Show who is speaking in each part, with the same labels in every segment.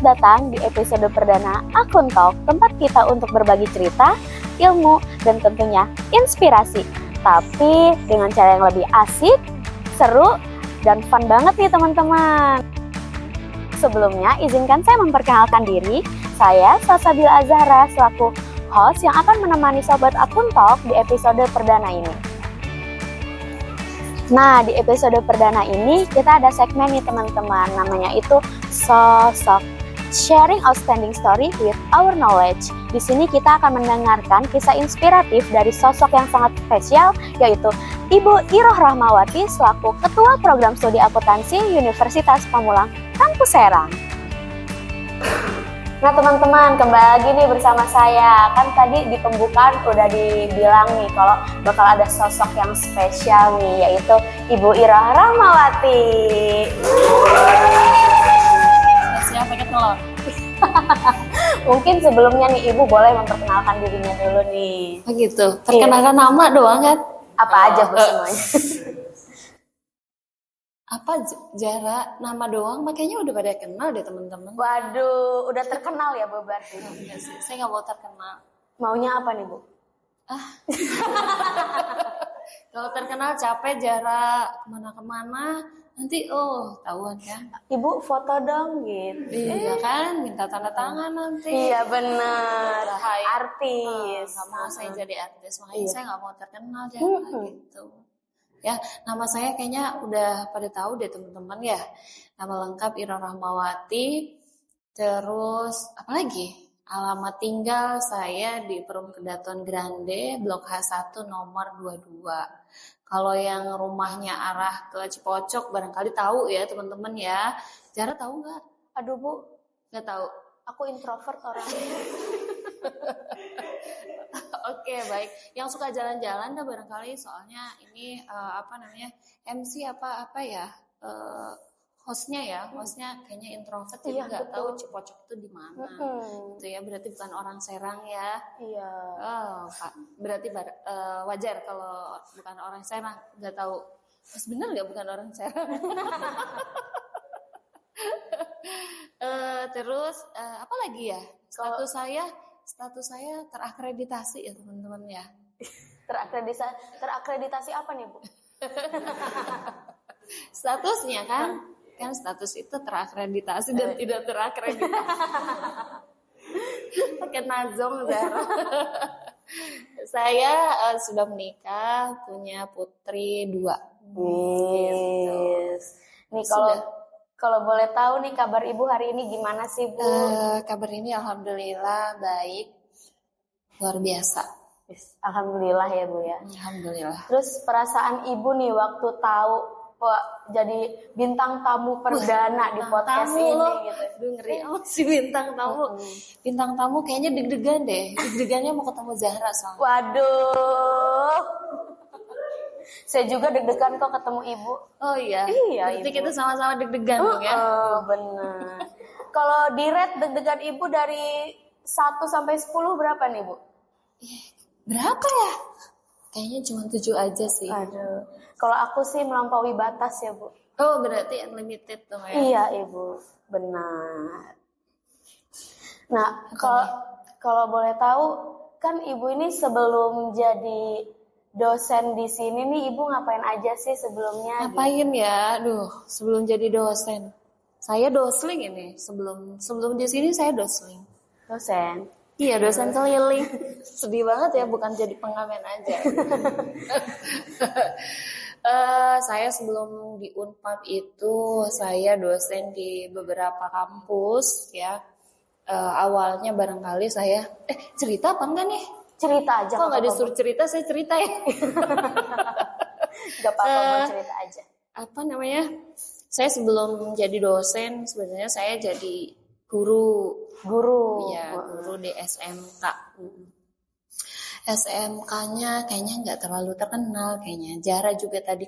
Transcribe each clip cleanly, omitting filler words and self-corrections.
Speaker 1: datang di episode perdana Akun Talk, tempat kita untuk berbagi cerita, ilmu, dan tentunya inspirasi. Tapi dengan cara yang lebih asik, seru, dan fun banget nih teman-teman. Sebelumnya, izinkan saya memperkenalkan diri. Saya Salsabila Azhara selaku host yang akan menemani Sobat Akun Talk di episode perdana ini. Nah, di episode perdana ini kita ada segmen nih teman-teman, namanya itu Sosok, Sharing Outstanding Story with Our Knowledge. Di sini kita akan mendengarkan kisah inspiratif dari sosok yang sangat spesial, yaitu Ibu Iroh Rahmawati selaku Ketua Program Studi Akuntansi Universitas Pamulang, Kampus Serang. Nah teman-teman, kembali lagi nih bersama saya. Kan tadi di pembukaan udah dibilang nih kalau bakal ada sosok yang spesial nih, yaitu Ibu Iroh Rahmawati.
Speaker 2: Siap pakai telur.
Speaker 1: Mungkin sebelumnya nih Ibu boleh memperkenalkan dirinya dulu nih.
Speaker 2: Oh gitu, perkenalkan nama doang kan?
Speaker 1: Apa aja Bu semuanya?
Speaker 2: Apa Zahra, nama doang, makanya udah pada kenal deh teman-teman.
Speaker 1: Waduh, udah terkenal ya Bu berarti?
Speaker 2: Enggak sih, saya nggak mau terkenal.
Speaker 1: Maunya apa nih Bu?
Speaker 2: Kalau terkenal capek Zahra, kemana-kemana, nanti tahuan kan?
Speaker 1: Ibu foto dong gitu.
Speaker 2: Iya kan, minta tanda tangan nanti.
Speaker 1: Iya bener,
Speaker 2: Bahaya.
Speaker 1: artis.
Speaker 2: Nggak mau saya jadi artis, makanya
Speaker 1: Iya.
Speaker 2: saya nggak mau terkenal Zahra gitu. Ya, nama saya kayaknya udah pada tahu deh teman-teman ya. Nama lengkap Iroh Rahmawati. Terus apa lagi? Alamat tinggal saya di Perum Kedaton Grande, Blok H1 nomor 22. Kalau yang rumahnya arah ke Cipocok barangkali tahu ya teman-teman ya. Zahra tahu nggak?
Speaker 1: Aduh Bu,
Speaker 2: Nggak tahu.
Speaker 1: aku introvert orangnya.
Speaker 2: Oke, baik. Yang suka jalan-jalan dah barangkali soalnya ini MC apa ya? Hostnya kayaknya introvert jadi
Speaker 1: Iya,
Speaker 2: nggak
Speaker 1: betul.
Speaker 2: tahu Cipocok itu di mana. Itu ya berarti bukan orang Serang ya.
Speaker 1: Iya.
Speaker 2: Oh, Pak. Berarti wajar kalau bukan orang Serang nggak tahu. Mas bener nggak bukan orang Serang? Terus apa lagi ya? Status saya terakreditasi ya teman-teman ya.
Speaker 1: Terakreditasi apa nih Bu?
Speaker 2: Statusnya kan status itu terakreditasi dan tidak terakreditasi. Pakai nazong Zahra. Saya sudah menikah, punya putri 2.
Speaker 1: Yes. Nih kalau boleh tahu nih kabar Ibu hari ini gimana sih Bu?
Speaker 2: Kabar ini alhamdulillah baik, luar biasa.
Speaker 1: Yes. Alhamdulillah ya Bu ya.
Speaker 2: Alhamdulillah.
Speaker 1: Terus perasaan Ibu nih waktu tahu jadi bintang tamu perdana di podcast ini gitu.
Speaker 2: Aduh ngeri amat sih bintang tamu. Bintang tamu kayaknya deg-degan deh. Deg-degannya mau ketemu Zahra soalnya.
Speaker 1: Waduh. Saya juga deg-degan kok ketemu Ibu.
Speaker 2: Oh iya.
Speaker 1: Iya,
Speaker 2: berarti
Speaker 1: Ibu.
Speaker 2: kita sama-sama deg-degan dong ya.
Speaker 1: Benar. Kalau di rate deg-degan Ibu dari 1 sampai 10 berapa nih Bu?
Speaker 2: Berapa ya? Kayaknya cuma 7 aja sih.
Speaker 1: Aduh. Kalau aku sih melampaui batas ya Bu.
Speaker 2: Oh berarti unlimited dong ya.
Speaker 1: Iya Ibu, benar. Nah, kalau boleh tahu kan Ibu ini sebelum jadi dosen di sini nih Ibu ngapain aja sih sebelumnya?
Speaker 2: Ngapain ya? Aduh, sebelum jadi dosen. Saya dosling ini. Sebelum di sini saya dosling.
Speaker 1: Dosen.
Speaker 2: Iya, dosen keliling. Sedih banget ya, bukan jadi pengamen aja. Saya sebelum di Unpad itu saya dosen di beberapa kampus ya. Awalnya barangkali saya cerita apa enggak nih?
Speaker 1: Cerita aja.
Speaker 2: Kok nggak disuruh cerita, saya cerita ya.
Speaker 1: Gak apa-apa, cerita aja.
Speaker 2: Apa namanya? Saya sebelum jadi dosen sebenarnya saya jadi guru. Iya, guru di SMK. SMK-nya kayaknya nggak terlalu terkenal kayaknya. Zahra juga tadi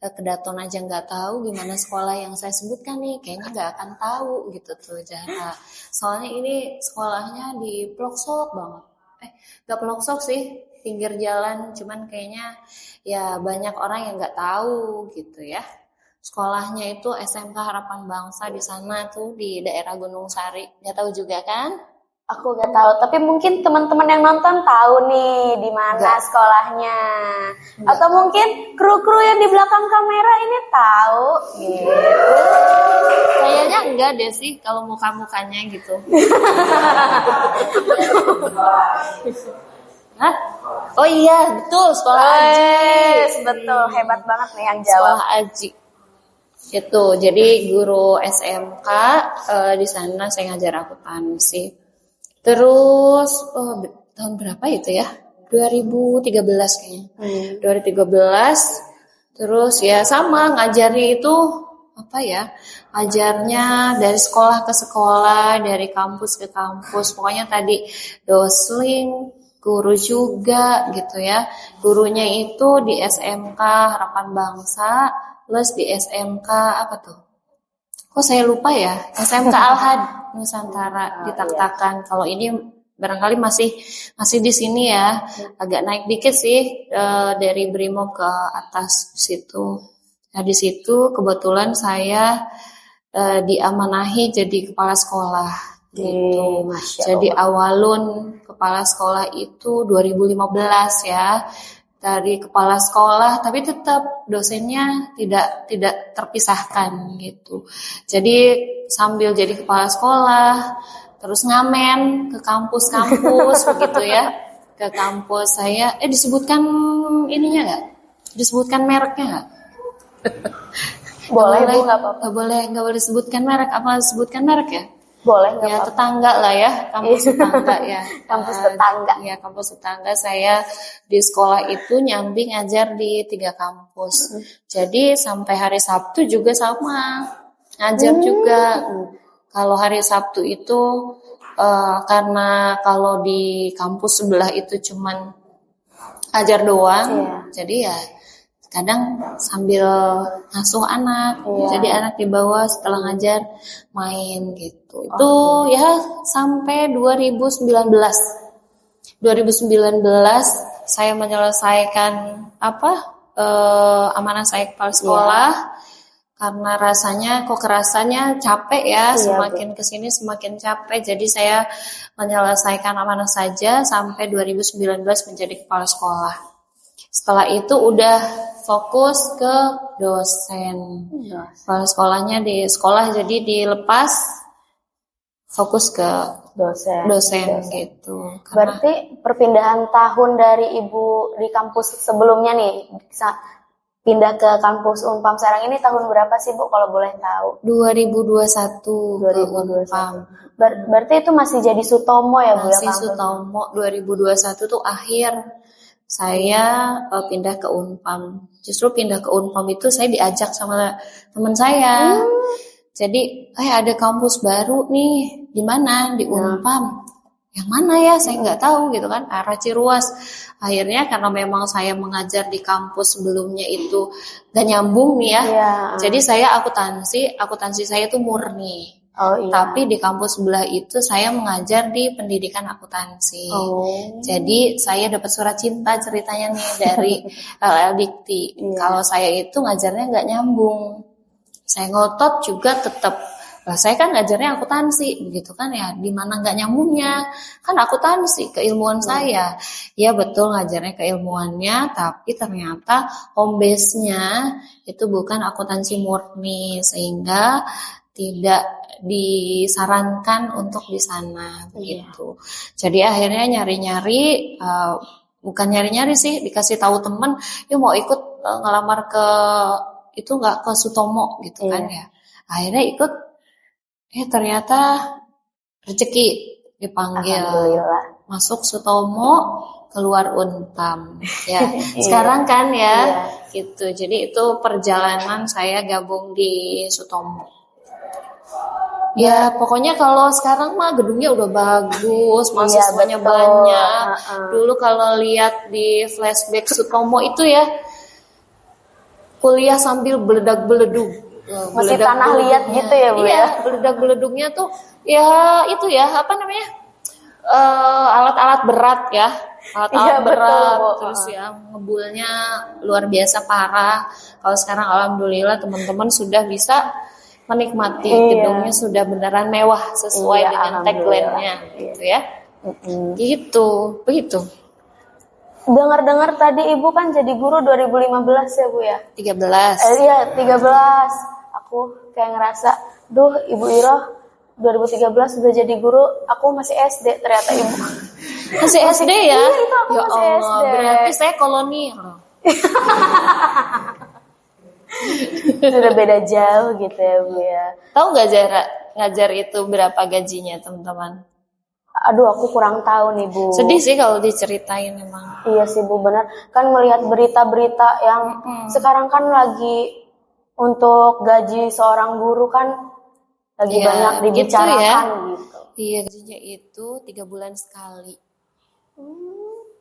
Speaker 2: kedaton aja nggak tahu gimana sekolah yang saya sebutkan nih. Kayaknya nggak akan tahu gitu tuh Zahra. Soalnya ini sekolahnya di pelosok banget. Nggak pelosok sih, pinggir jalan. Cuman kayaknya ya banyak orang yang nggak tahu gitu ya. Sekolahnya itu SMK Harapan Bangsa di sana tuh di daerah Gunung Sari. Nggak tahu juga kan?
Speaker 1: Aku gak tahu, tapi mungkin teman-teman yang nonton tahu nih di mana
Speaker 2: Enggak.
Speaker 1: sekolahnya. Atau mungkin kru-kru yang di belakang kamera ini tahu gitu.
Speaker 2: Kayaknya enggak deh sih kalau muka-mukanya gitu. Hah? Oh iya, betul, sekolah Aji.
Speaker 1: Betul, hebat banget nih yang jawab.
Speaker 2: Sekolah Aji. Itu, jadi guru SMK di sana saya ngajar akuntansi. Terus tahun berapa itu ya? 2013 kayaknya. 2013. Terus ya sama ngajarnya itu apa ya? Ngajarnya dari sekolah ke sekolah, dari kampus ke kampus. Pokoknya tadi dosling, guru juga gitu ya. Gurunya itu di SMK Harapan Bangsa, plus di SMK apa tuh? Kok saya lupa ya? SMK Al-Had Nusantara di Tak-Takan. Kalau ini barangkali masih di sini ya. Agak naik dikit sih dari Brimob ke atas situ. Nah, di situ kebetulan saya diamanahi jadi kepala sekolah gitu. Jadi awalun kepala sekolah itu 2015 ya. Dari kepala sekolah, tapi tetap dosennya tidak terpisahkan gitu. Jadi sambil jadi kepala sekolah, terus ngamen ke kampus-kampus begitu ya. Ke kampus saya, disebutkan ininya nggak? Disebutkan mereknya nggak?
Speaker 1: Boleh, Bu, nggak apa-apa.
Speaker 2: Nggak boleh sebutkan merek. Apa sebutkan merek ya?
Speaker 1: Boleh, nggak
Speaker 2: Ya
Speaker 1: apa-apa.
Speaker 2: tetangga lah ya, kampus tetangga ya.
Speaker 1: Kampus tetangga.
Speaker 2: Ya kampus tetangga. Saya di sekolah itu nyambi ngajar di 3 kampus. Jadi sampai hari Sabtu juga sama ngajar juga. Kalau hari Sabtu itu karena kalau di kampus sebelah itu cuman ngajar doang, jadi ya kadang sambil ngasuh anak, jadi anak di bawah setelah ngajar main gitu. Itu ya sampai 2019 saya menyelesaikan amanah saya kepala sekolah karena rasanya kok kerasanya capek ya, semakin kesini semakin capek. Jadi saya menyelesaikan amanah saja sampai 2019 menjadi kepala sekolah. Setelah itu udah fokus ke dosen. Kepala sekolahnya di sekolah jadi dilepas fokus ke dosen. Gitu.
Speaker 1: Berarti perpindahan tahun dari Ibu di kampus sebelumnya nih pindah ke kampus Unpam sekarang ini tahun berapa sih, Bu, kalau boleh tahu?
Speaker 2: 2021 ke Unpam.
Speaker 1: Berarti itu masih jadi Sutomo ya, Bu?
Speaker 2: Masih Sutomo. 2021 tuh akhir saya pindah ke Unpam. Justru pindah ke Unpam itu saya diajak sama teman saya. Jadi, ada kampus baru nih. Di mana? Di Unpam. Yang mana ya? Saya nggak tahu gitu kan. Arah Ciruas. Akhirnya karena memang saya mengajar di kampus sebelumnya itu gak nyambung nih ya. Jadi saya akuntansi saya itu murni. Tapi di kampus sebelah itu saya mengajar di pendidikan akuntansi. Jadi saya dapat surat cinta ceritanya nih dari LL Dikti. Kalau saya itu ngajarnya nggak nyambung. Saya ngotot juga tetap. Saya kan ngajarnya akuntansi, begitu kan ya. Di mana nggak nyambungnya? Kan akuntansi, keilmuan saya. Ya betul ngajarnya keilmuannya, tapi ternyata home base-nya itu bukan akuntansi murni, sehingga tidak disarankan untuk di sana begitu. Jadi akhirnya nyari-nyari, bukan nyari-nyari sih, dikasih tahu temen, yuk mau ikut ngelamar ke itu nggak ke Sutomo gitu kan ya. Akhirnya ikut, ternyata rezeki dipanggil masuk Sutomo, keluar Unpam ya. Sekarang kan ya gitu. Jadi itu perjalanan saya gabung di Sutomo. Ya pokoknya kalau sekarang mah gedungnya udah bagus, mahasiswanya banyak. Dulu kalau lihat di flashback Sutomo itu ya, kuliah sambil beledak-beledug.
Speaker 1: Masih tanah liat gitu ya, Bu?
Speaker 2: Iya, beledak-beledugnya tuh ya itu ya, apa namanya, alat-alat berat ya. alat-alat
Speaker 1: Iya, betul,
Speaker 2: berat,
Speaker 1: Bu.
Speaker 2: terus yang ngebulnya luar biasa parah. Kalau sekarang alhamdulillah teman-teman sudah bisa menikmati
Speaker 1: Iya.
Speaker 2: gedungnya, sudah beneran mewah sesuai
Speaker 1: Iya,
Speaker 2: dengan
Speaker 1: alhamdulillah.
Speaker 2: tagline-nya
Speaker 1: Iya.
Speaker 2: gitu ya.
Speaker 1: Mm-mm.
Speaker 2: Gitu, begitu.
Speaker 1: Dengar-dengar tadi Ibu kan jadi guru 2015 ya Bu ya?
Speaker 2: 13.
Speaker 1: Iya, 13. Aku kayak ngerasa, duh Ibu Ira 2013 sudah jadi guru, aku masih SD ternyata Ibu.
Speaker 2: Masih SD ya?
Speaker 1: Iya, itu aku
Speaker 2: Ya
Speaker 1: masih
Speaker 2: Allah,
Speaker 1: SD.
Speaker 2: berarti saya kolonial.
Speaker 1: Sudah beda jauh gitu ya Bu ya.
Speaker 2: Tahu nggak jarak ngajar itu berapa gajinya teman-teman?
Speaker 1: Aduh, aku kurang tahu nih Bu.
Speaker 2: Sedih sih kalau diceritain emang.
Speaker 1: Iya sih Bu, benar. Kan melihat berita-berita yang sekarang kan lagi untuk gaji seorang guru kan lagi
Speaker 2: Ya,
Speaker 1: banyak
Speaker 2: gitu
Speaker 1: dibicarakan
Speaker 2: ya.
Speaker 1: gitu.
Speaker 2: Iya, gajinya itu 3 bulan sekali.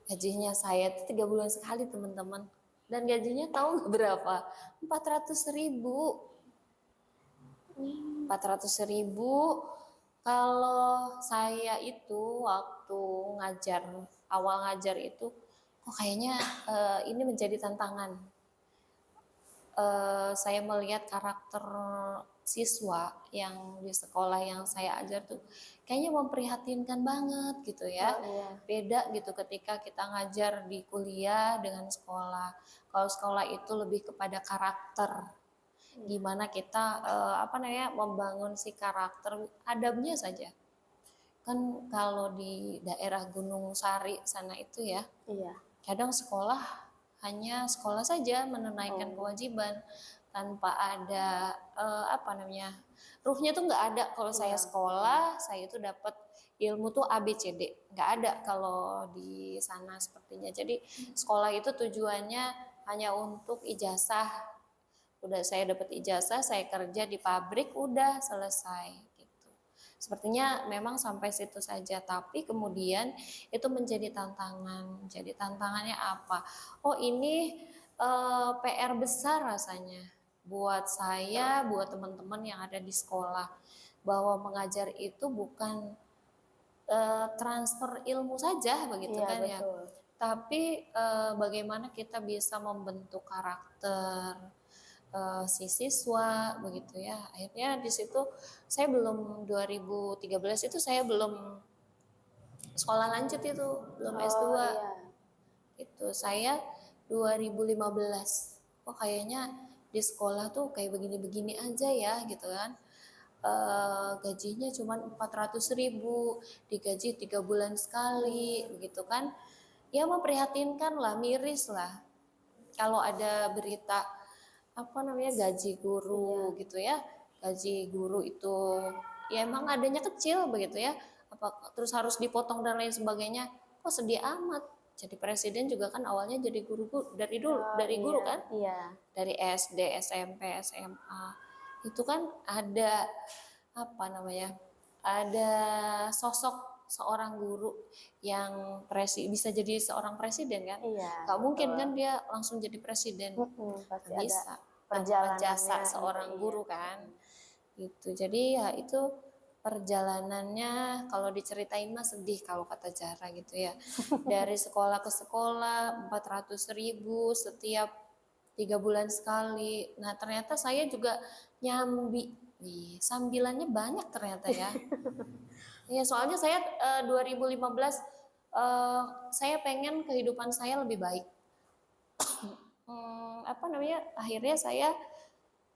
Speaker 2: Gajinya saya itu 3 bulan sekali teman-teman. Dan gajinya tahu nggak berapa? 400.000. 400.000. Kalau saya itu waktu awal ngajar itu, kok kayaknya ini menjadi tantangan. Saya melihat karakter siswa yang di sekolah yang saya ajar tuh kayaknya memprihatinkan banget gitu ya.
Speaker 1: Iya.
Speaker 2: Beda gitu ketika kita ngajar di kuliah dengan sekolah. Kalau sekolah itu lebih kepada karakter. Gimana kita membangun si karakter adabnya saja. Kan kalau di daerah Gunung Sari sana itu ya,
Speaker 1: Iya.
Speaker 2: kadang hanya sekolah saja menunaikan kewajiban tanpa ada ruhnya tuh nggak ada. Kalau saya sekolah, saya itu dapat ilmu tuh ABCD, nggak ada kalau di sana sepertinya. Jadi sekolah itu tujuannya hanya untuk ijazah. Udah saya dapat ijazah, saya kerja di pabrik, udah selesai gitu. Sepertinya memang sampai situ saja, tapi kemudian itu menjadi tantangan. Jadi tantangannya apa? Oh ini PR besar rasanya buat saya, buat teman-teman yang ada di sekolah, bahwa mengajar itu bukan transfer ilmu saja begitu
Speaker 1: Iya,
Speaker 2: kan ya,
Speaker 1: betul.
Speaker 2: tapi bagaimana kita bisa membentuk karakter si siswa begitu ya. Akhirnya di situ saya belum 2013 itu saya belum sekolah lanjut itu, belum S2.
Speaker 1: Iya.
Speaker 2: Itu saya 2015. Kok kayaknya di sekolah tuh kayak begini-begini aja ya gitu kan. Gajinya cuma 400.000, digaji 3 bulan sekali begitu kan. Ya memprihatinkan lah, miris lah. Kalau ada berita gaji guru gitu ya, gaji guru itu ya emang adanya kecil begitu ya, terus harus dipotong dan lain sebagainya, kok sedih amat. Jadi presiden juga kan awalnya jadi guru dari guru kan, dari SD, SMP, SMA itu kan ada ada sosok seorang guru yang bisa jadi seorang presiden kan. Gak mungkin kan dia langsung jadi presiden.
Speaker 1: Pasti
Speaker 2: Bisa
Speaker 1: ada
Speaker 2: jasa seorang guru kan gitu. Jadi ya itu perjalanannya kalau diceritain mah sedih kalau kata Jara gitu ya. Dari sekolah ke sekolah 400.000 setiap 3 bulan sekali. Nah ternyata saya juga sambilannya banyak ternyata ya. Ya soalnya saya 2015 saya pengen kehidupan saya lebih baik. Akhirnya saya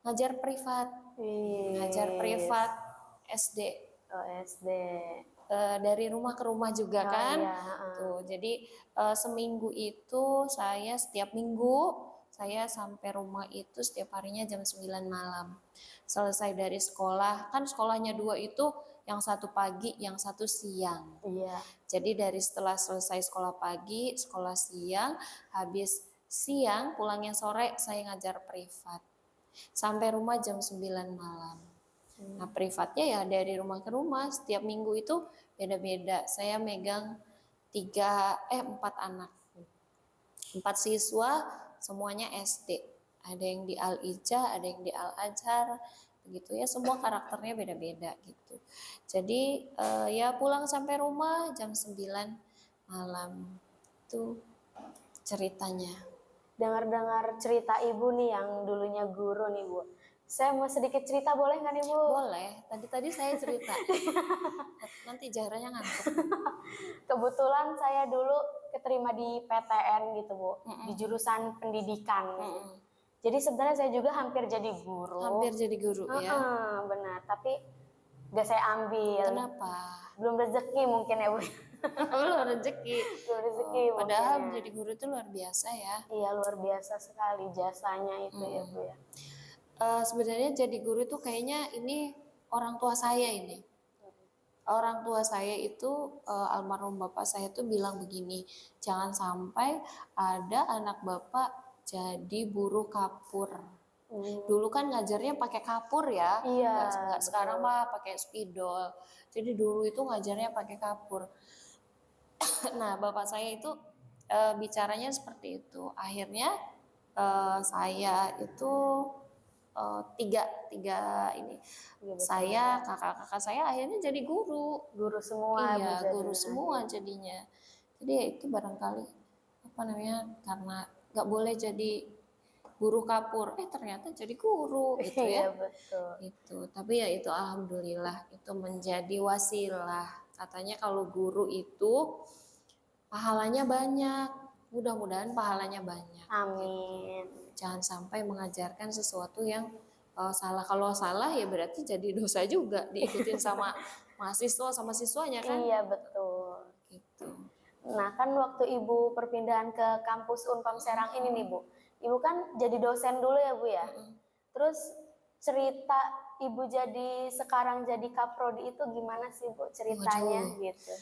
Speaker 2: ngajar privat SD.
Speaker 1: SD.
Speaker 2: Dari rumah ke rumah juga kan.
Speaker 1: Iya.
Speaker 2: Tuh, jadi seminggu itu saya setiap minggu saya sampai rumah itu setiap harinya jam 9 malam. Selesai dari sekolah, kan sekolahnya 2 itu, yang satu pagi, yang satu siang.
Speaker 1: Iya.
Speaker 2: Jadi dari setelah selesai sekolah pagi, sekolah siang, habis siang, pulangnya sore, saya ngajar privat. Sampai rumah jam 9 malam. Nah privatnya ya dari rumah ke rumah, setiap minggu itu beda-beda. Saya megang 4 anak. 4 siswa, semuanya SD. Ada yang di Al-Ija, ada yang di Al-Azhar, begitu ya. Semua karakternya beda-beda gitu. Jadi ya pulang sampai rumah jam 9 malam. Itu ceritanya.
Speaker 1: Dengar-dengar cerita Ibu nih yang dulunya guru nih Bu. Saya mau sedikit cerita boleh nggak nih Bu?
Speaker 2: Boleh, tadi saya cerita. Nanti Jahranya ngantuk.
Speaker 1: Kebetulan saya dulu keterima di PTN gitu Bu, di jurusan pendidikan. Jadi sebenarnya saya juga hampir jadi guru.
Speaker 2: Hampir jadi guru ya.
Speaker 1: Benar, tapi gak saya ambil.
Speaker 2: Kenapa?
Speaker 1: Belum rezeki mungkin ya Bu.
Speaker 2: Belum rezeki.
Speaker 1: Belum rezeki
Speaker 2: Padahal
Speaker 1: mungkin ya.
Speaker 2: jadi guru itu luar biasa ya.
Speaker 1: Iya, luar biasa sekali jasanya itu ya Bu ya.
Speaker 2: Sebenarnya jadi guru itu kayaknya ini orang tua saya ini. Orang tua saya itu almarhum bapak saya tuh bilang begini, jangan sampai ada anak bapak jadi buruh kapur. Dulu kan ngajarnya pakai kapur ya,
Speaker 1: Iya,
Speaker 2: nggak sekarang mah pakai spidol. Jadi dulu itu ngajarnya pakai kapur. Nah, bapak saya itu bicaranya seperti itu. Akhirnya saya itu tiga ini. Saya, kakak-kakak saya akhirnya jadi guru.
Speaker 1: Guru semua.
Speaker 2: Iya, guru semua jadinya. Jadi ya itu barangkali apa namanya, karena nggak boleh jadi buruh kapur, ternyata jadi guru gitu ya.
Speaker 1: Iya, betul.
Speaker 2: Itu, tapi ya itu alhamdulillah itu menjadi wasilah. Katanya kalau guru itu pahalanya banyak. Mudah-mudahan pahalanya banyak.
Speaker 1: Amin.
Speaker 2: Jangan sampai mengajarkan sesuatu yang salah. Kalau salah ya berarti jadi dosa juga diikutin sama mahasiswa sama siswanya kan.
Speaker 1: Iya, betul.
Speaker 2: Gitu.
Speaker 1: Nah, kan waktu Ibu perpindahan ke kampus Unpam Serang ini nih Bu, Ibu kan jadi dosen dulu ya Bu ya. Terus cerita Ibu sekarang jadi kaprodi itu gimana sih Bu ceritanya?
Speaker 2: Waduh.
Speaker 1: Gitu?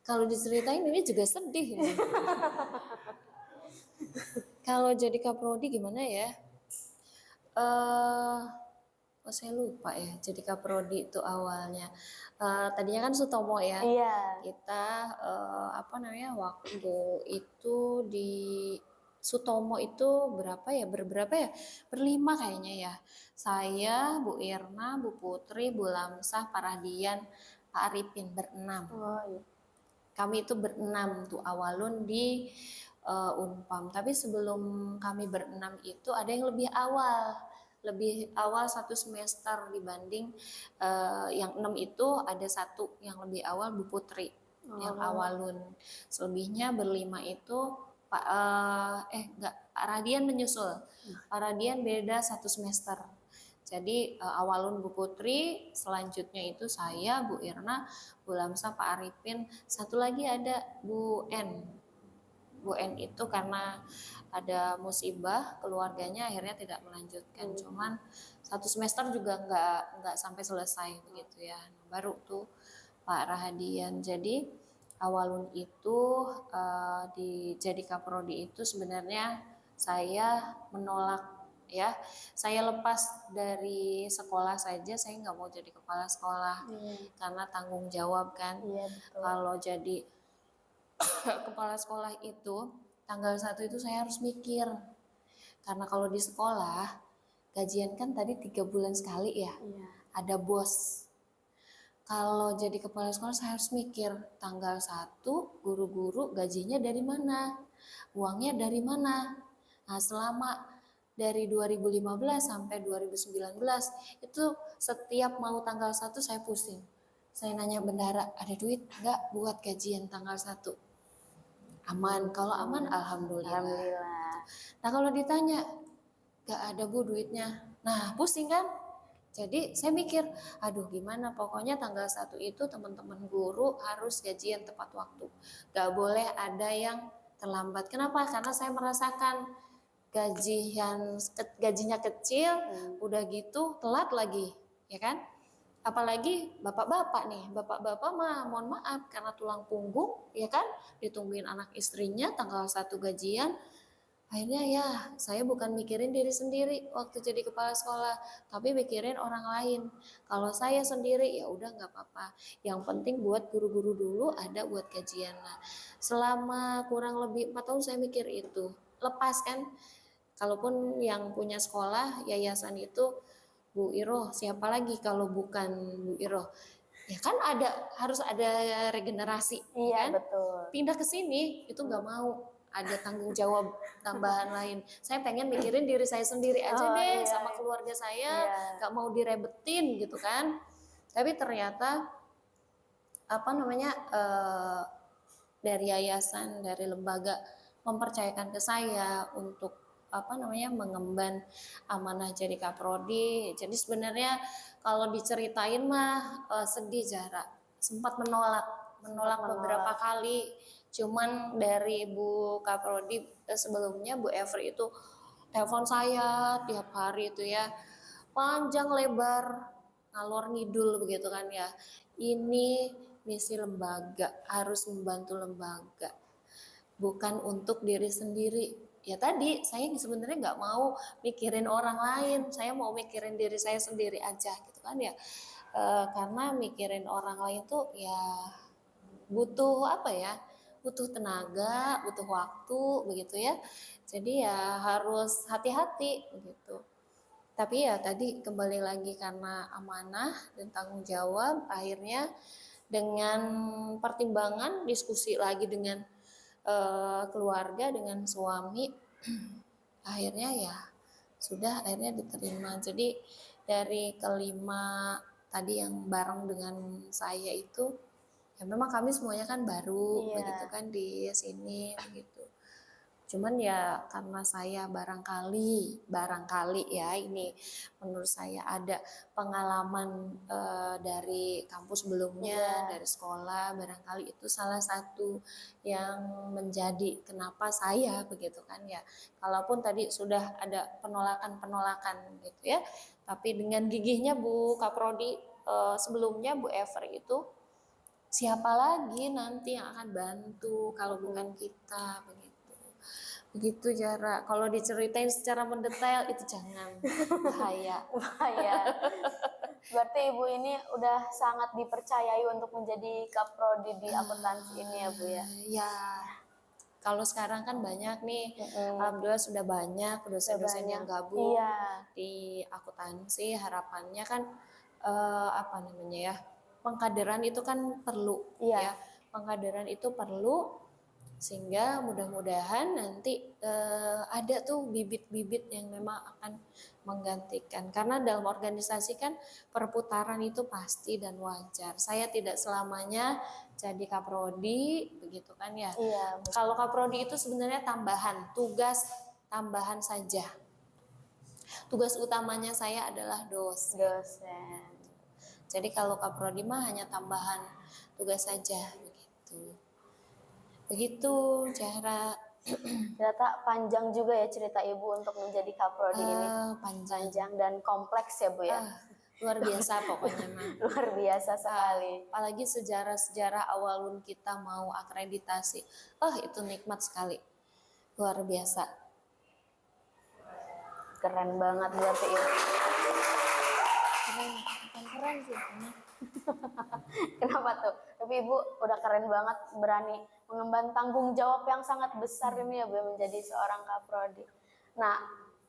Speaker 2: Kalau diceritain ini juga sedih ini. Kalau jadi kaprodi gimana ya? Saya lupa ya. Jadi kaprodi itu awalnya. Tadinya kan Sutomo ya.
Speaker 1: Iya.
Speaker 2: Kita waktu itu di Sutomo itu berapa ya? Berlima kayaknya ya. Saya, Bu Irna, Bu Putri, Bu Lamsah, Pak Radian, Pak Arifin berenam.
Speaker 1: Oh iya.
Speaker 2: Kami itu berenam tuh awalun di Unpam. Tapi sebelum kami berenam itu ada yang lebih awal 1 semester dibanding yang 6 itu ada 1 yang lebih awal Bu Putri yang awalun. Selebihnya berlima itu Pak Radian menyusul. Pak Radian beda 1 semester. Jadi awalun Bu Putri, selanjutnya itu saya, Bu Irna, Bu Lamsa, Pak Arifin, satu lagi ada Bu N. Bu N itu karena ada musibah keluarganya akhirnya tidak melanjutkan. Cuman 1 semester juga nggak sampai selesai begitu ya. Nah, baru tuh Pak Rahadian. Jadi awalun itu jadi kaprodi itu sebenarnya saya menolak ya. Saya lepas dari sekolah saja, saya nggak mau jadi kepala sekolah karena tanggung jawab kan. Kalau jadi kepala sekolah itu tanggal 1 itu saya harus mikir, karena kalau di sekolah gajian kan tadi 3 bulan sekali ya. Ada bos. Kalau jadi kepala sekolah saya harus mikir tanggal 1 guru-guru gajinya dari mana, uangnya dari mana. Nah, selama dari 2015 sampai 2019 itu setiap mau tanggal 1 saya pusing. Saya nanya bendara, ada duit nggak buat gajian tanggal 1? Aman, kalau aman alhamdulillah. Nah, kalau ditanya nggak ada Bu duitnya, nah pusing kan. Jadi saya mikir, aduh gimana, pokoknya tanggal 1 itu teman-teman guru harus gajian tepat waktu, nggak boleh ada yang terlambat. Kenapa? Karena saya merasakan gajinya kecil, udah gitu telat lagi, ya kan? Apalagi bapak-bapak nih, bapak-bapak mah mohon maaf karena tulang punggung, ya kan? Ditungguin anak istrinya tanggal 1 gajian. Akhirnya ya saya bukan mikirin diri sendiri waktu jadi kepala sekolah, tapi mikirin orang lain. Kalau saya sendiri ya udah nggak apa-apa. Yang penting buat guru-guru dulu ada buat gajian. Nah, selama kurang lebih 4 tahun saya mikir itu. Lepas kan. Kalaupun yang punya sekolah, yayasan itu Bu Iro, siapa lagi kalau bukan Bu Iro? Ya kan harus ada regenerasi.
Speaker 1: Iya,
Speaker 2: kan?
Speaker 1: betul.
Speaker 2: Pindah ke sini itu nggak mau. ada tanggung jawab tambahan lain. Saya pengen mikirin diri saya sendiri aja deh,
Speaker 1: iya.
Speaker 2: sama keluarga saya,
Speaker 1: Iya.
Speaker 2: gak mau direbetin gitu kan. Tapi ternyata apa namanya dari yayasan, dari lembaga mempercayakan ke saya untuk apa namanya mengemban amanah jadi kaprodi. Jadi sebenarnya kalau diceritain mah sedih Zahra. Sempat menolak beberapa kali. Cuman dari Bu Kaprodi sebelumnya Bu Evri itu telepon saya tiap hari itu ya. Panjang lebar ngalor ngidul begitu kan ya. Ini misi lembaga, harus membantu lembaga, bukan untuk diri sendiri. Ya tadi saya sebenarnya nggak mau mikirin orang lain, saya mau mikirin diri saya sendiri aja gitu kan ya. Karena mikirin orang lain tuh ya butuh apa ya, butuh tenaga, butuh waktu begitu ya. Jadi ya harus hati-hati begitu. Tapi ya tadi kembali lagi karena amanah dan tanggung jawab, akhirnya dengan pertimbangan diskusi lagi dengan keluarga, dengan suami, akhirnya ya sudah akhirnya diterima. Jadi dari kelima tadi yang bareng dengan saya itu ya memang kami semuanya kan baru begitu kan di sini begitu. Cuman ya karena saya barangkali ya ini menurut saya ada pengalaman dari kampus sebelumnya, dari sekolah, barangkali itu salah satu yang menjadi kenapa saya begitu kan ya. Kalaupun tadi sudah ada penolakan gitu ya, tapi dengan gigihnya Bu Kaprodi sebelumnya Bu Ever itu siapa lagi nanti yang akan bantu kalau bukan kita begitu Zahra. Kalau diceritain secara mendetail itu jangan, bahaya.
Speaker 1: Berarti ibu ini udah sangat dipercayai untuk menjadi kaprodi di akuntansi ini ya Bu ya.
Speaker 2: Ya kalau sekarang kan banyak nih, alhamdulillah sudah banyak dosen-dosen yang gabung di akuntansi. Harapannya kan apa namanya ya, pengkaderan itu kan perlu ya, pengkaderan itu perlu sehingga mudah-mudahan nanti ada tuh bibit-bibit yang memang akan menggantikan, karena dalam organisasi kan perputaran itu pasti dan wajar. Saya tidak selamanya jadi kaprodi begitu kan ya. Kalau kaprodi itu sebenarnya tambahan, tugas tambahan saja. Tugas utamanya saya adalah dosen. Jadi kalau kaprodi mah hanya tambahan tugas saja begitu Zahra.
Speaker 1: Ternyata panjang juga ya cerita ibu untuk menjadi kaprodi ini. Panjang dan kompleks ya Bu ya.
Speaker 2: Luar biasa pokoknya mah.
Speaker 1: Luar biasa sekali.
Speaker 2: Apalagi sejarah-sejarah awalun kita mau akreditasi. Itu nikmat sekali. Luar biasa.
Speaker 1: Keren banget berarti ibu.
Speaker 2: Keren sih.
Speaker 1: Kenapa tuh? Tapi ibu udah keren banget, berani mengemban tanggung jawab yang sangat besar ini ya Bu menjadi seorang kaprodi. Nah,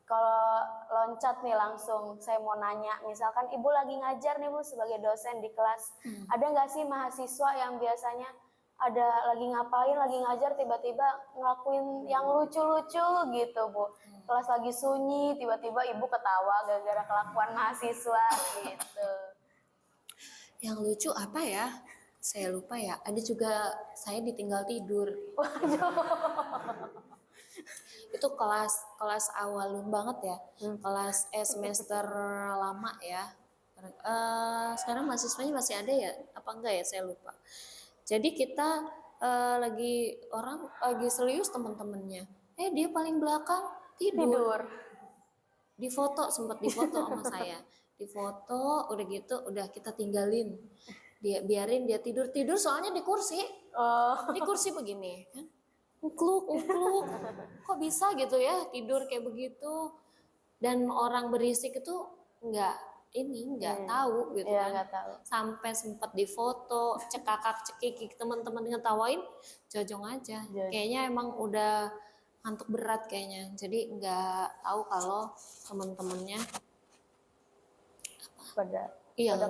Speaker 1: kalau loncat nih langsung saya mau nanya, misalkan ibu lagi ngajar nih Bu sebagai dosen di kelas, ada nggak sih mahasiswa yang biasanya ada lagi ngapain, lagi ngajar tiba-tiba ngelakuin yang lucu-lucu gitu Bu, kelas lagi sunyi tiba-tiba ibu ketawa gara-gara kelakuan mahasiswa gitu.
Speaker 2: Yang lucu apa ya? Saya lupa ya. Ada juga saya ditinggal tidur. Itu kelas awalun banget ya. Kelas semester lama ya. Sekarang mahasiswanya masih ada ya? Apa enggak ya? Saya lupa. Jadi kita lagi serius teman-temannya. Dia paling belakang tidur. Sempat difoto sama saya. Difoto udah gitu udah kita tinggalin, biarin dia tidur soalnya di kursi begini kan, ukluk kok bisa gitu ya tidur kayak begitu, dan orang berisik itu nggak tahu gitu kan, sampai sempat difoto cekikik teman-teman ngetawain, jojong aja kayaknya emang udah ngantuk berat kayaknya, jadi nggak tahu kalau teman-temannya
Speaker 1: pada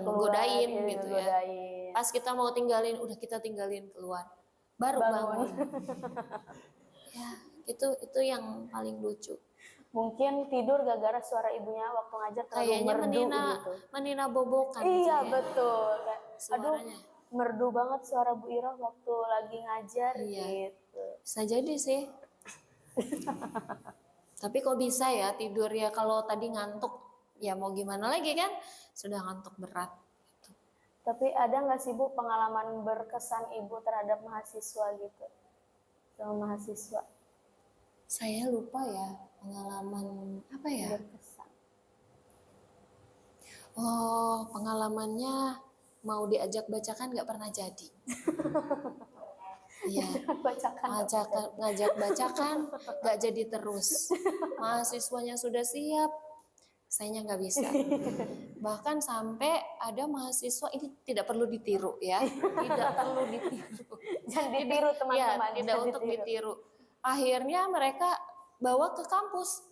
Speaker 2: godain gitu ya. Pas kita mau tinggalin, udah kita tinggalin keluar, baru bangun. Ya Itu yang paling lucu.
Speaker 1: Mungkin tidur gara-gara suara ibunya waktu ngajar terlalu
Speaker 2: Kayaknya
Speaker 1: merdu gitu.
Speaker 2: menina bobokan
Speaker 1: Iya
Speaker 2: sih ya,
Speaker 1: betul. Kayak, aduh,
Speaker 2: suaranya.
Speaker 1: merdu banget suara Bu Ira waktu lagi ngajar
Speaker 2: Iya,
Speaker 1: gitu.
Speaker 2: bisa jadi sih. Tapi kok bisa ya tidur ya, kalau tadi ngantuk ya mau gimana lagi kan, sudah ngantuk berat.
Speaker 1: Tapi ada nggak sih Bu pengalaman berkesan Ibu terhadap mahasiswa gitu? Sama mahasiswa
Speaker 2: Saya lupa ya pengalaman apa ya.
Speaker 1: berkesan.
Speaker 2: Oh, pengalamannya mau diajak bacakan nggak pernah jadi. Iya,
Speaker 1: Bacakan.
Speaker 2: ngajak bacakan nggak jadi terus. Mahasiswanya sudah siap, sayanya nggak bisa. Bahkan sampai ada mahasiswa, ini tidak perlu ditiru ya, tidak perlu ditiru.
Speaker 1: Jangan ditiru teman-teman.
Speaker 2: Ya, tidak
Speaker 1: jangan
Speaker 2: untuk ditiru. Akhirnya mereka bawa ke kampus,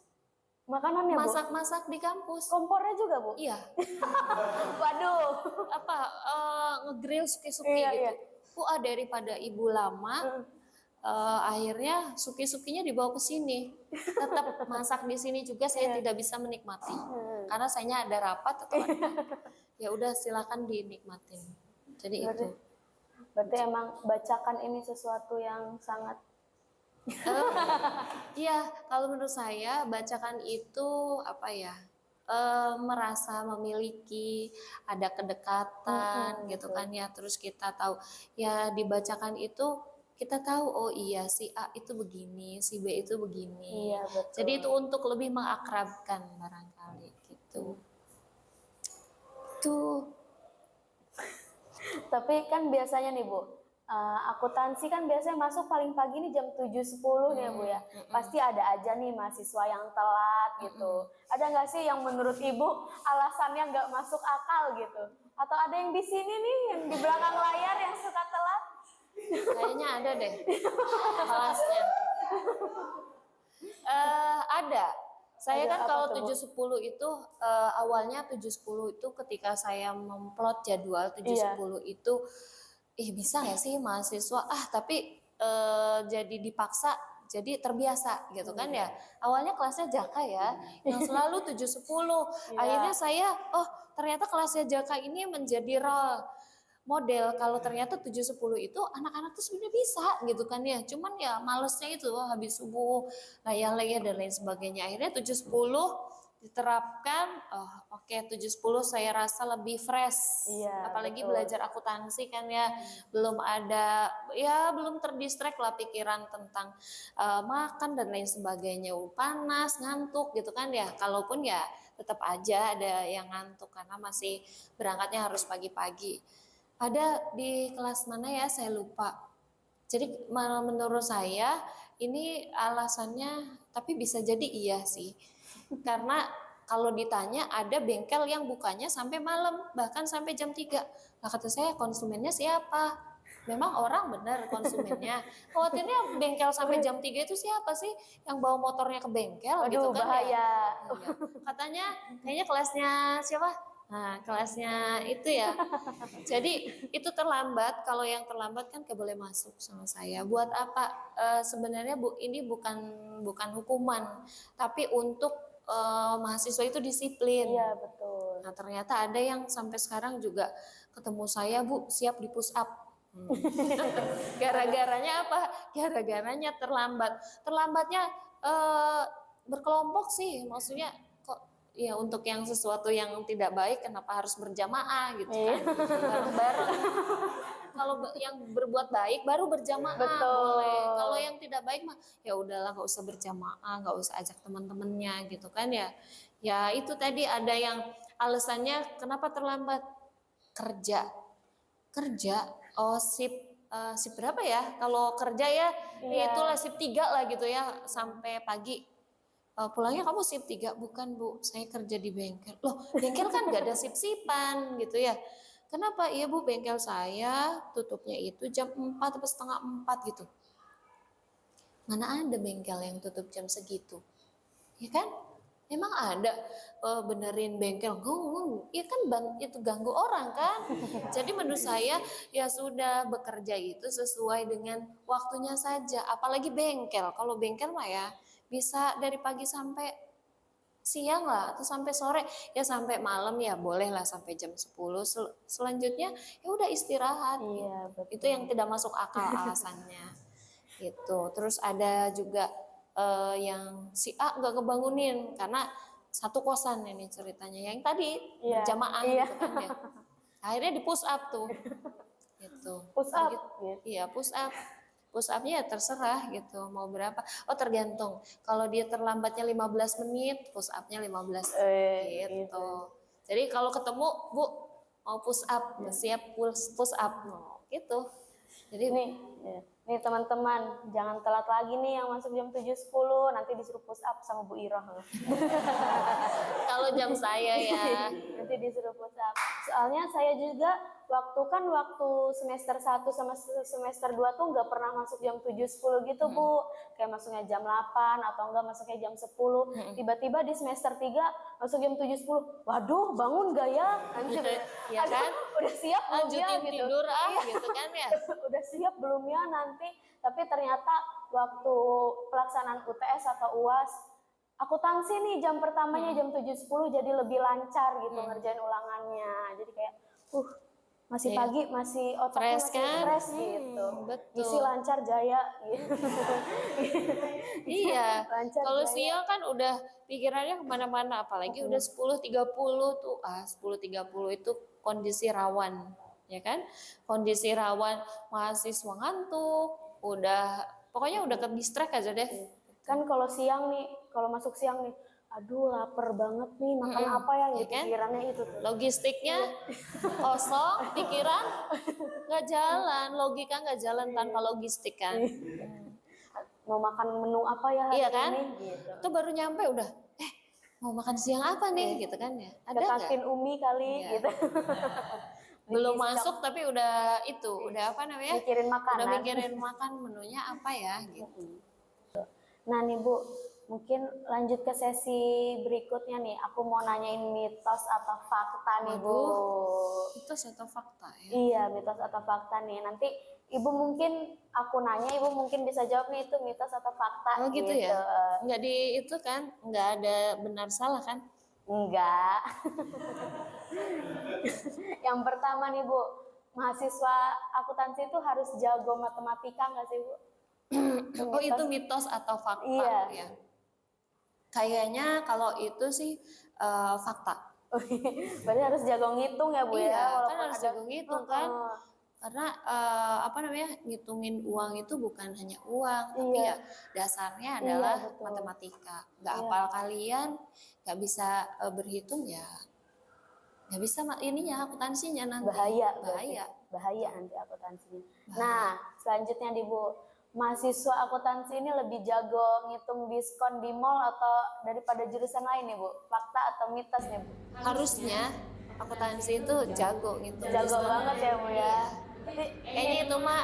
Speaker 1: Makanannya Bu?
Speaker 2: masak-masak di kampus.
Speaker 1: Kompornya juga Bu?
Speaker 2: Iya,
Speaker 1: Waduh.
Speaker 2: apa ngegrill suki-suki
Speaker 1: Iya,
Speaker 2: gitu.
Speaker 1: iya.
Speaker 2: Daripada ibu lama, akhirnya suki-sukinya dibawa ke sini. Tetap masak di sini juga saya tidak bisa menikmati. Karena sayanya ada rapat atau ada. Ya udah silakan dinikmatin. Jadi itu.
Speaker 1: Berarti emang bacakan ini sesuatu yang sangat
Speaker 2: Iya, kalau menurut saya bacakan itu apa ya? Merasa memiliki, ada kedekatan gitu kan ya. Terus kita tahu ya dibacakan itu kita tahu oh iya si A itu begini, si B itu begini.
Speaker 1: Iya, betul.
Speaker 2: Jadi itu untuk lebih mengakrabkan barangkali gitu. Tuh.
Speaker 1: Tapi kan biasanya nih Bu, akuntansi kan biasanya masuk paling pagi nih jam 7.10 nih ya Bu ya. Pasti ada aja nih mahasiswa yang telat gitu. Ada nggak sih yang menurut Ibu alasannya nggak masuk akal gitu? Atau ada yang di sini nih yang di belakang layar yang suka telat?
Speaker 2: Kayaknya ada deh kelasnya. Ada. Saya
Speaker 1: Ada
Speaker 2: kan
Speaker 1: apa
Speaker 2: kalau
Speaker 1: tuh, Bu?
Speaker 2: 7.10 itu awalnya 7.10 itu ketika saya memplot jadwal 7.10 itu bisa nggak sih mahasiswa tapi jadi dipaksa jadi terbiasa gitu kan ya. Awalnya kelasnya Jaka ya yang selalu 7.10. Akhirnya saya ternyata kelasnya Jaka ini menjadi role model kalau ternyata 7.10 itu anak-anak tuh sebenarnya bisa gitu kan ya, cuman ya malesnya itu habis subuh layar-layar dan lain sebagainya. Akhirnya 7.10 diterapkan. Oke, 7.10 saya rasa lebih fresh.
Speaker 1: Iya,
Speaker 2: Apalagi
Speaker 1: betul.
Speaker 2: belajar akuntansi kan ya, belum terdistract lah pikiran tentang makan dan lain sebagainya, panas, ngantuk gitu kan ya. Kalaupun ya tetap aja ada yang ngantuk karena masih berangkatnya harus pagi-pagi. Ada di kelas mana ya saya lupa. Jadi menurut saya ini alasannya, tapi bisa jadi iya sih. Karena kalau ditanya ada bengkel yang bukanya sampai malam, bahkan sampai jam 3. Nah kata saya konsumennya siapa? Memang orang benar konsumennya. Khawatirnya bengkel sampai jam 3 itu siapa sih yang bawa motornya ke bengkel gitu
Speaker 1: Aduh,
Speaker 2: kan
Speaker 1: bahaya.
Speaker 2: ya? Iya. Katanya kayaknya kelasnya siapa? Nah, kelasnya itu ya. Jadi itu terlambat. Kalau yang terlambat kan gak boleh masuk sama saya. Buat apa? Sebenarnya ini bukan hukuman, tapi untuk mahasiswa itu disiplin.
Speaker 1: Iya, betul.
Speaker 2: Nah, ternyata ada yang sampai sekarang juga ketemu saya, Bu, siap di push up. Gara-garanya apa? Gara-garanya terlambat. Terlambatnya berkelompok sih, maksudnya kok ya untuk yang sesuatu yang tidak baik kenapa harus berjamaah gitu kan, bareng-bareng. Kalau yang berbuat baik baru berjamaah boleh. Kalau yang tidak baik mah ya udahlah nggak usah berjamaah, nggak usah ajak teman-temannya gitu kan ya. Ya itu tadi ada yang alasannya kenapa terlambat kerja. Sip berapa ya? Kalau kerja ya itulah sip 3 lah gitu ya sampai pagi. Pulangnya kamu sip 3? Bukan Bu, saya kerja di bengkel. Loh, bengkel kan gak ada sip-sipan gitu ya. Kenapa? Iya Bu, bengkel saya tutupnya itu jam 4 atau setengah 4 gitu. Mana ada bengkel yang tutup jam segitu? Ya kan? Emang ada benerin bengkel? Ya kan itu ganggu orang kan. Jadi menurut saya ya sudah, bekerja itu sesuai dengan waktunya saja. Apalagi bengkel. Kalau bengkel mah ya bisa dari pagi sampai siang lah, atau sampai sore, ya sampai malam ya boleh lah sampai jam 10. Selanjutnya ya udah istirahat
Speaker 1: Iya,
Speaker 2: gitu.
Speaker 1: betul.
Speaker 2: Itu yang tidak masuk akal alasannya gitu. Terus ada juga yang si A nggak kebangunin karena satu kosan ini ceritanya yang tadi
Speaker 1: Iya,
Speaker 2: berjamaah
Speaker 1: iya.
Speaker 2: gitu kan ya. Akhirnya di push up tuh gitu.
Speaker 1: Push
Speaker 2: Udah
Speaker 1: up
Speaker 2: gitu.
Speaker 1: gitu.
Speaker 2: Iya, push up. Push up-nya ya terserah gitu, mau berapa. Oh, tergantung. Kalau dia terlambatnya 15 menit, push up-nya 15
Speaker 1: Gitu.
Speaker 2: gitu. Jadi kalau ketemu, Bu, mau push up, siap push up. Oh, gitu. Jadi
Speaker 1: Nih, ya. Nih teman-teman, jangan telat lagi nih yang masuk jam 7.10, nanti disuruh push up sama Bu Iroh loh.
Speaker 2: kalau jam saya ya,
Speaker 1: Nanti disuruh push up. Soalnya saya juga waktu semester 1 sama semester 2 tuh nggak pernah masuk jam 7.10 gitu, Bu. Kayak masuknya jam 8 atau enggak masuknya jam 10. Tiba-tiba di semester 3 masuk jam 7.10. Waduh, bangun gak ya?
Speaker 2: ya kan?
Speaker 1: Udah siap belum ya
Speaker 2: Lanjutin
Speaker 1: gitu.
Speaker 2: tidur
Speaker 1: Iya.
Speaker 2: gitu kan ya.
Speaker 1: Udah siap belum ya nanti, tapi ternyata waktu pelaksanaan UTS atau UAS akuntansi nih jam pertamanya jam 7.10 jadi lebih lancar gitu ngerjain ulangannya, jadi kayak masih
Speaker 2: Iya.
Speaker 1: pagi, masih otaknya
Speaker 2: Fresh
Speaker 1: masih
Speaker 2: kan?
Speaker 1: fresh gitu,
Speaker 2: Betul.
Speaker 1: isi lancar jaya gitu.
Speaker 2: Iya,
Speaker 1: Lancar
Speaker 2: kalau
Speaker 1: jaya.
Speaker 2: siang kan udah pikirannya kemana-mana, apalagi udah 10.30 tuh, 10.30 itu kondisi rawan, ya kan? Kondisi rawan, mahasiswa ngantuk, pokoknya udah ke distract aja deh.
Speaker 1: Kan kalau siang nih, kalau masuk siang nih, aduh lapar banget nih, makan apa ya
Speaker 2: Ya
Speaker 1: gitu,
Speaker 2: kan?
Speaker 1: pikirannya itu tuh.
Speaker 2: Logistiknya kosong, pikiran nggak jalan, logika nggak jalan tanpa logistik kan?
Speaker 1: Mau makan menu apa ya hari
Speaker 2: Iya kan?
Speaker 1: ini gitu.
Speaker 2: Itu baru nyampe udah, mau makan siang apa nih gitu kan ya?
Speaker 1: Ke
Speaker 2: Ada nggak?
Speaker 1: kantin Umi kali
Speaker 2: Iya.
Speaker 1: gitu.
Speaker 2: Belum
Speaker 1: Diskon.
Speaker 2: masuk tapi udah udah apa namanya?
Speaker 1: Mikirin makanan.
Speaker 2: Udah mikirin makan menunya apa ya gitu.
Speaker 1: Nah nih Bu, mungkin lanjut ke sesi berikutnya nih. Aku mau nanyain mitos atau fakta nih Bu.
Speaker 2: Waduh, itu satu fakta ya.
Speaker 1: Iya, mitos atau fakta nih. Nanti Ibu mungkin, aku nanya, Ibu mungkin bisa jawab nih itu mitos atau fakta
Speaker 2: Oh gitu ya? Nggak di itu kan? Nggak ada benar salah kan?
Speaker 1: Enggak. Yang pertama nih Bu, mahasiswa akuntansi itu harus jago matematika nggak sih Bu?
Speaker 2: Oh itu mitos atau fakta
Speaker 1: Iya.
Speaker 2: ya? Kayaknya kalau itu sih fakta.
Speaker 1: Berarti harus jago ngitung ya Bu
Speaker 2: Iya,
Speaker 1: ya?
Speaker 2: kan
Speaker 1: Walaupun
Speaker 2: harus
Speaker 1: ada
Speaker 2: jago ngitung kan? Karena apa namanya, ngitungin uang itu bukan hanya uang, tapi
Speaker 1: Iya.
Speaker 2: ya dasarnya
Speaker 1: Iya,
Speaker 2: adalah
Speaker 1: betul.
Speaker 2: matematika. Nggak
Speaker 1: Iya.
Speaker 2: hafal kalian, nggak bisa berhitung ya, nggak bisa ininya akuntansinya nanti.
Speaker 1: Bahaya.
Speaker 2: Bahaya.
Speaker 1: Nanti akuntansinya. Nah, selanjutnya nih Bu, mahasiswa akuntansi ini lebih jago ngitung diskon di mall atau daripada jurusan lain nih Bu? Fakta atau mitos nih Bu?
Speaker 2: Harusnya akuntansi itu jago gitu.
Speaker 1: Jago banget ya Bu ya.
Speaker 2: Kayaknya itu mah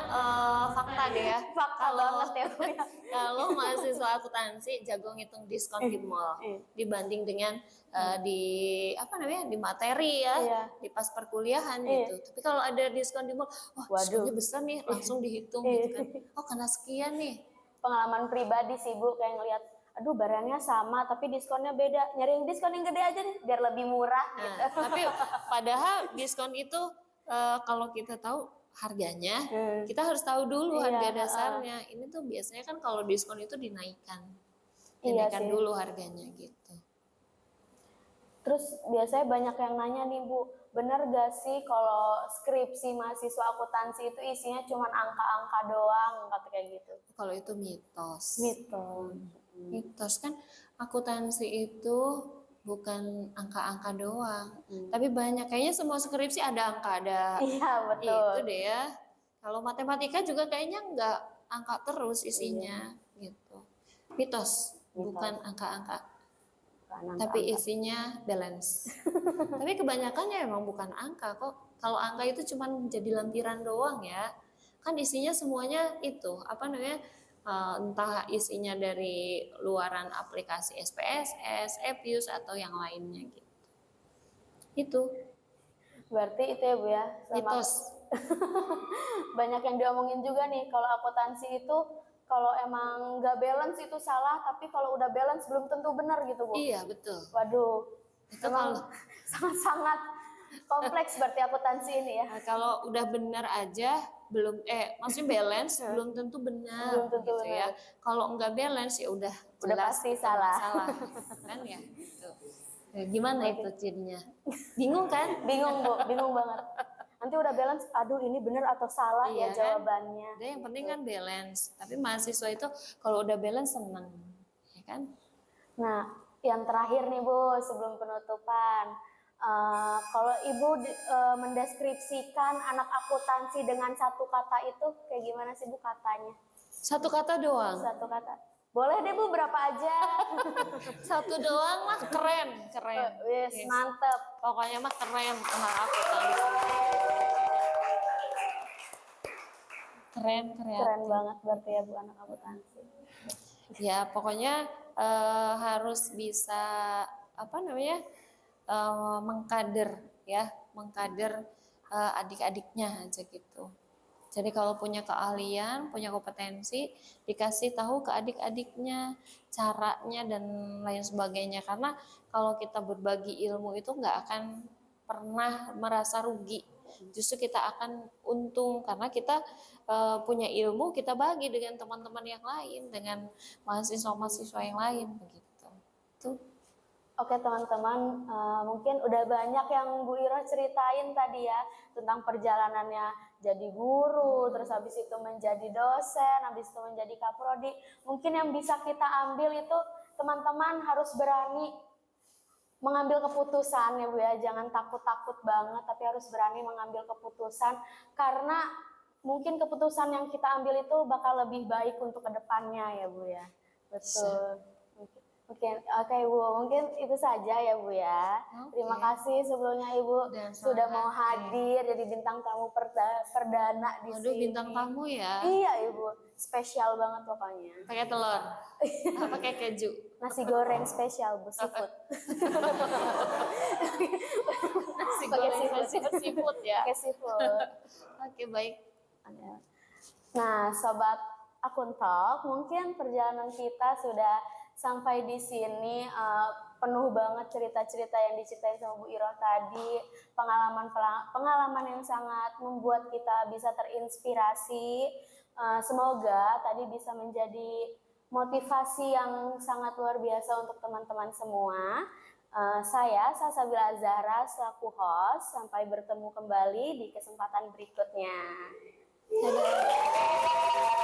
Speaker 2: fakta deh ya.
Speaker 1: Fakta banget ya Bu ya.
Speaker 2: Kalau mahasiswa akuntansi jago ngitung diskon di mall dibanding dengan di apa namanya, di materi ya,
Speaker 1: Iya.
Speaker 2: di pas perkuliahan
Speaker 1: Iya.
Speaker 2: gitu. Tapi kalau ada diskon di mall, wah diskonnya besar nih, langsung dihitung gitu kan. Oh kena sekian nih.
Speaker 1: Pengalaman pribadi sih Bu, kayak ngelihat aduh barangnya sama tapi diskonnya beda, nyari yang diskon yang gede aja nih biar lebih murah gitu.
Speaker 2: Tapi padahal diskon itu kalau kita tahu harganya, kita harus tahu dulu
Speaker 1: Iya,
Speaker 2: harga dasarnya. Ini tuh biasanya kan kalau diskon itu dinaikkan.
Speaker 1: Iya
Speaker 2: Dinaikkan
Speaker 1: sih.
Speaker 2: dulu harganya gitu.
Speaker 1: Terus biasanya banyak yang nanya nih Bu, bener gak sih kalau skripsi mahasiswa akuntansi itu isinya cuma angka-angka doang, kata kayak gitu.
Speaker 2: Kalau itu mitos.
Speaker 1: Mitos.
Speaker 2: Mitos kan akuntansi itu bukan angka-angka doang, tapi banyak, kayaknya semua skripsi ada angka, ada
Speaker 1: Iya betul.
Speaker 2: itu deh ya. Kalau matematika juga kayaknya nggak angka terus isinya gitu. Mitos, bukan angka-angka, tapi isinya balance. Tapi kebanyakannya emang bukan angka kok. Kalau angka itu cuma jadi lampiran doang ya. Kan isinya semuanya itu apa namanya, entah isinya dari luaran aplikasi SPSS, Epius atau yang lainnya gitu. Itu
Speaker 1: Berarti itu ya Bu ya,
Speaker 2: mitos.
Speaker 1: banyak yang diomongin juga nih kalau akuntansi itu kalau emang nggak balance itu salah, tapi kalau udah balance belum tentu benar gitu Bu.
Speaker 2: Iya, betul.
Speaker 1: Waduh,
Speaker 2: Itu
Speaker 1: memang
Speaker 2: kalau
Speaker 1: sangat-sangat kompleks berarti akuntansi ini ya.
Speaker 2: kalau udah benar aja belum maksudnya balance belum tentu benar
Speaker 1: Belum tentu
Speaker 2: gitu ya.
Speaker 1: benar.
Speaker 2: Kalau nggak balance ya udah
Speaker 1: Udah
Speaker 2: jelas
Speaker 1: pasti
Speaker 2: itu
Speaker 1: salah.
Speaker 2: masalah kan ya gitu. Ya, gimana itu jadinya? Bingung kan?
Speaker 1: Bingung Bu, bingung banget. Nanti udah balance, aduh ini benar atau salah
Speaker 2: Iya
Speaker 1: ya
Speaker 2: kan?
Speaker 1: jawabannya.
Speaker 2: Udah yang penting kan balance. Tapi mahasiswa itu kalau udah balance seneng, ya kan?
Speaker 1: Nah, yang terakhir nih Bu, sebelum penutupan, kalau Ibu mendeskripsikan anak akuntansi dengan satu kata itu kayak gimana sih Bu katanya?
Speaker 2: Satu kata doang.
Speaker 1: Satu kata. Boleh deh Bu, berapa aja.
Speaker 2: Satu doang mah keren.
Speaker 1: Yes, mantep.
Speaker 2: Pokoknya mah keren anak akuntansi. Keren.
Speaker 1: Keren banget berarti ya Bu anak akuntansi.
Speaker 2: Ya pokoknya harus bisa mengkader adik-adiknya aja gitu. Jadi kalau punya keahlian, punya kompetensi, dikasih tahu ke adik-adiknya caranya dan lain sebagainya. Karena kalau kita berbagi ilmu itu nggak akan pernah merasa rugi. Justru kita akan untung karena kita punya ilmu, kita bagi dengan teman-teman yang lain, dengan mahasiswa-mahasiswa yang lain begitu. Tuh.
Speaker 1: Oke teman-teman, mungkin udah banyak yang Bu Ira ceritain tadi ya tentang perjalanannya jadi guru, terus habis itu menjadi dosen, habis itu menjadi kaprodi. Mungkin yang bisa kita ambil itu teman-teman harus berani mengambil keputusan ya Bu ya, jangan takut-takut banget, tapi harus berani mengambil keputusan karena mungkin keputusan yang kita ambil itu bakal lebih baik untuk kedepannya ya Bu ya. Betul. Oke Bu, mungkin itu saja ya Bu ya. Terima kasih sebelumnya Ibu sudah mau hadir jadi bintang tamu perdana di sini.
Speaker 2: Aduh, bintang tamu ya.
Speaker 1: Iya Ibu, spesial banget pokoknya.
Speaker 2: Pakai telur, pakai keju.
Speaker 1: Nasi goreng spesial Bu, seafood.
Speaker 2: Nasi goreng seafood ya.
Speaker 1: Pakai seafood.
Speaker 2: Oke, baik.
Speaker 1: Nah, sobat Akun Talk, mungkin perjalanan kita sudah sampai di sini, penuh banget cerita-cerita yang diceritain sama Bu Iroh tadi, pengalaman yang sangat membuat kita bisa terinspirasi. Semoga tadi bisa menjadi motivasi yang sangat luar biasa untuk teman-teman semua. Saya Salsabila Zahra selaku host. Sampai bertemu kembali di kesempatan berikutnya.
Speaker 2: Dadah.